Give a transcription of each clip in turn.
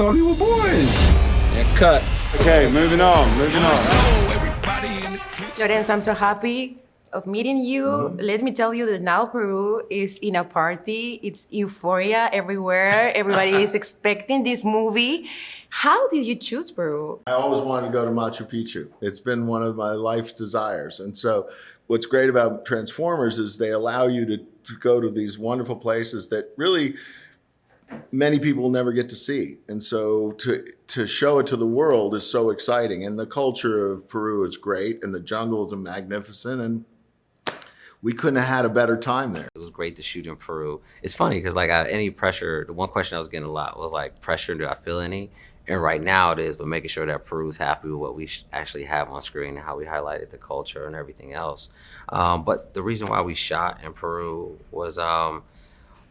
thought we were boys. And cut. Okay, moving on. Lorenz, I'm so happy of meeting you. Let me tell you that now Peru is in a party. It's euphoria everywhere. Everybody is expecting this movie. How did you choose Peru? I always wanted to go to Machu Picchu. It's been one of my life's desires. And so what's great about Transformers is they allow you to go to these wonderful places that really many people never get to see. And so to show it to the world is so exciting. And the culture of Peru is great, and the jungle is magnificent, and we couldn't have had a better time there. It was great to shoot in Peru. It's funny because like any pressure, the one question I was getting a lot was like, pressure, do I feel any? And right now it is, but making sure that Peru's happy with what we actually have on screen and how we highlighted the culture and everything else. But the reason why we shot in Peru was,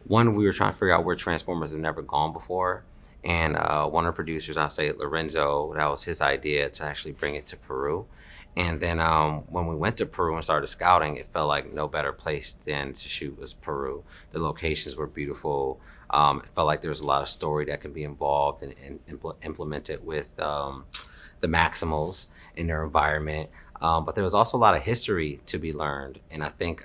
one, we were trying to figure out where Transformers have never gone before. And one of the producers, I'll say Lorenzo, that was his idea to actually bring it to Peru. And then when we went to Peru and started scouting, it felt like no better place than to shoot was Peru. The locations were beautiful. It felt like there was a lot of story that could be involved and implemented with the Maximals in their environment. But there was also a lot of history to be learned. And I think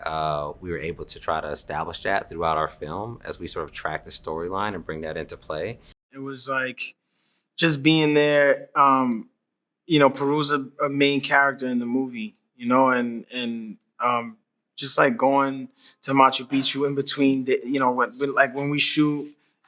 we were able to try to establish that throughout our film as we sort of track the storyline and bring that into play. It was like just being there. Peru's a main character in the movie, and just like going to Machu Picchu in between,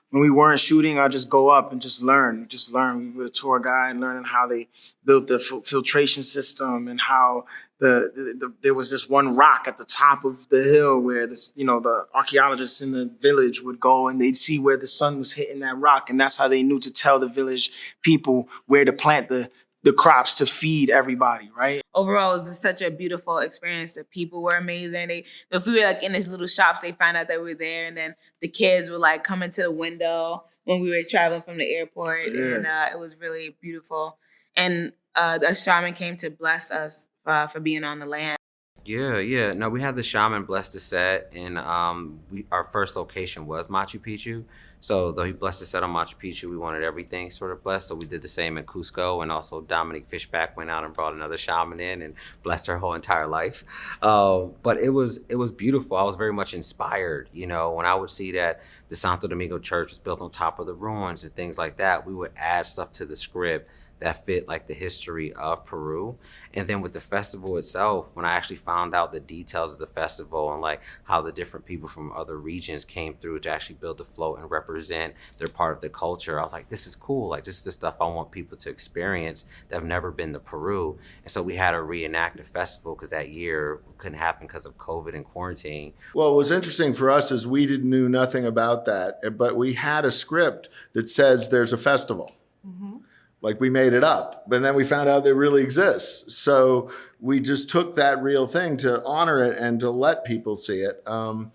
when we weren't shooting, I'd just go up and just learn. We were a tour guide, learning how they built the filtration system and how there was this one rock at the top of the hill where the archaeologists in the village would go and they'd see where the sun was hitting that rock. And that's how they knew to tell the village people where to plant the crops to feed everybody, right? Overall, it was just such a beautiful experience. The people were amazing. If we were like in these little shops, they found out that we were there, and then the kids would like come into the window when we were traveling from the airport, and it was really beautiful. And a shaman came to bless us for being on the land. Yeah. No, we had the shaman bless the set, and our first location was Machu Picchu. So though he blessed the set on Machu Picchu, we wanted everything sort of blessed. So we did the same in Cusco, and also Dominique Fishback went out and brought another shaman in and blessed her whole entire life. But it was beautiful. I was very much inspired. When I would see that the Santo Domingo Church was built on top of the ruins and things like that, we would add stuff to the script that fit like the history of Peru. And then with the festival itself, when I actually found out the details of the festival and like how the different people from other regions came through to actually build the float and represent their part of the culture, I was like, this is cool. Like, this is the stuff I want people to experience that have never been to Peru. And so we had to reenact the festival because that year couldn't happen because of COVID and quarantine. Well, what was interesting for us is we knew nothing about that, but we had a script that says there's a festival. Mm-hmm. Like we made it up, but then we found out it really exists. So we just took that real thing to honor it and to let people see it. What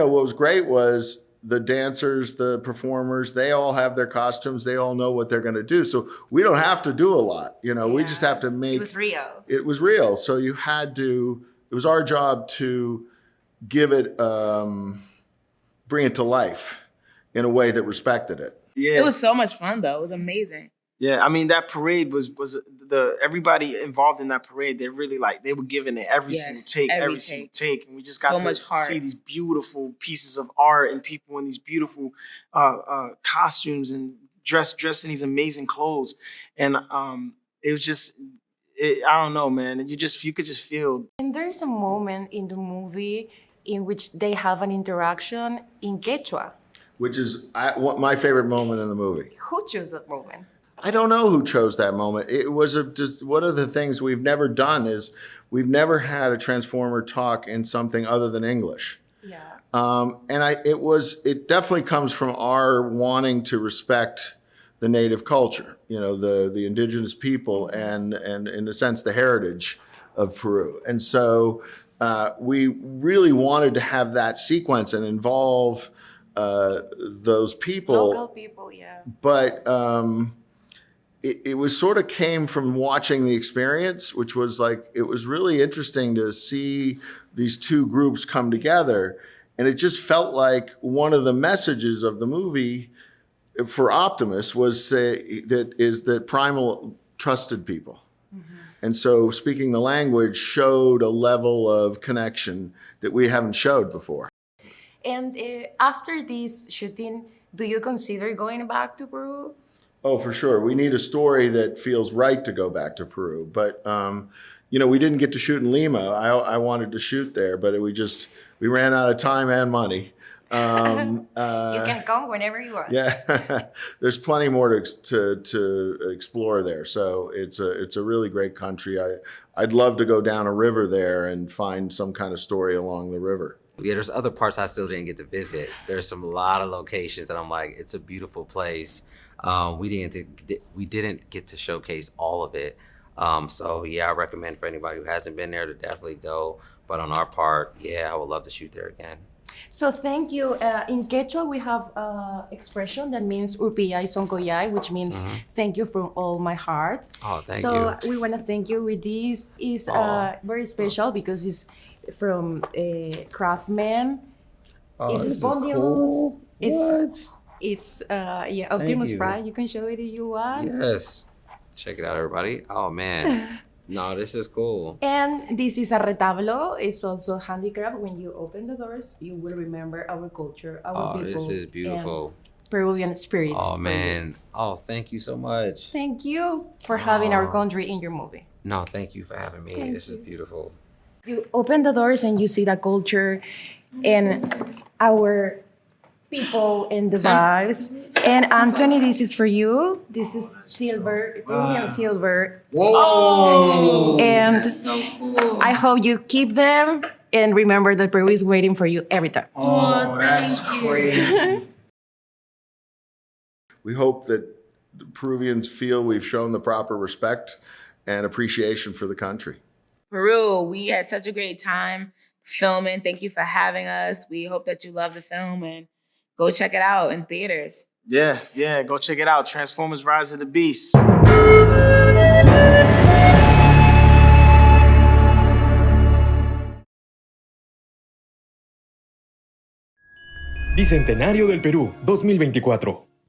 was great was the dancers, the performers, they all have their costumes. They all know what they're going to do. So we don't have to do a lot. We just have to make. It was real. It was real. So it was our job to give it, bring it to life in a way that respected it. Yeah. It was so much fun though. It was amazing. Yeah, I mean, that parade was everybody involved in that parade. They really they were giving it every single take. And we just got to see these beautiful pieces of art and people in these beautiful costumes and dressed in these amazing clothes. And it was just, I don't know, man. And you could just feel. And there's a moment in the movie in which they have an interaction in Quechua. Which is my favorite moment in the movie. Who chose that moment? I don't know who chose that moment. It was just one of the things we've never done is we've never had a Transformer talk in something other than English. Yeah. It definitely comes from our wanting to respect the native culture, the indigenous people and in a sense the heritage of Peru. And so we really wanted to have that sequence and involve those people. Local people, yeah. But it was sort of came from watching the experience, which was it was really interesting to see these two groups come together. And it just felt like one of the messages of the movie for Optimus was that Primal trusted people. And so speaking the language showed a level of connection that we haven't showed before. And after this shooting, do you consider going back to Peru? Oh, for sure. We need a story that feels right to go back to Peru. But, we didn't get to shoot in Lima. I wanted to shoot there, but we ran out of time and money. You can come whenever you want. Yeah, there's plenty more to explore there. So it's a really great country. I'd love to go down a river there and find some kind of story along the river. Yeah, there's other parts I still didn't get to visit. There's a lot of locations that I'm like, it's a beautiful place. We didn't get to showcase all of it. So yeah, I recommend for anybody who hasn't been there to definitely go. But on our part, yeah, I would love to shoot there again. So thank you. In Quechua, we have expression that means urpillay sonkoyay, which means thank you from all my heart. Oh, thank you. So we want to thank you with this. Is very special because it's from Craftsman. Oh, It's this is spondylos. cool. It's Optimus you. Prime. You can show it if you want. Yes. Check it out, everybody. Oh, man. No, this is cool. And this is a retablo. It's also handicraft. When you open the doors, you will remember our culture, our people. This is beautiful. And Peruvian spirits. Oh, man. Oh, thank you so much. Thank you for having our country in your movie. No, thank you for having me. This is beautiful. You open the doors and you see the culture and our people and the vibes. And Anthony, this is for you. This is silver, Peruvian silver. Whoa! And That's so cool. I hope you keep them and remember that Peru is waiting for you every time. Oh, that's thank you. crazy. We hope that the Peruvians feel we've shown the proper respect and appreciation for the country. Peru, we had such a great time filming. Thank you for having us. We hope that you love the film and go check it out in theaters. Yeah, go check it out. Transformers Rise of the Beast. Bicentenario del Perú 2024.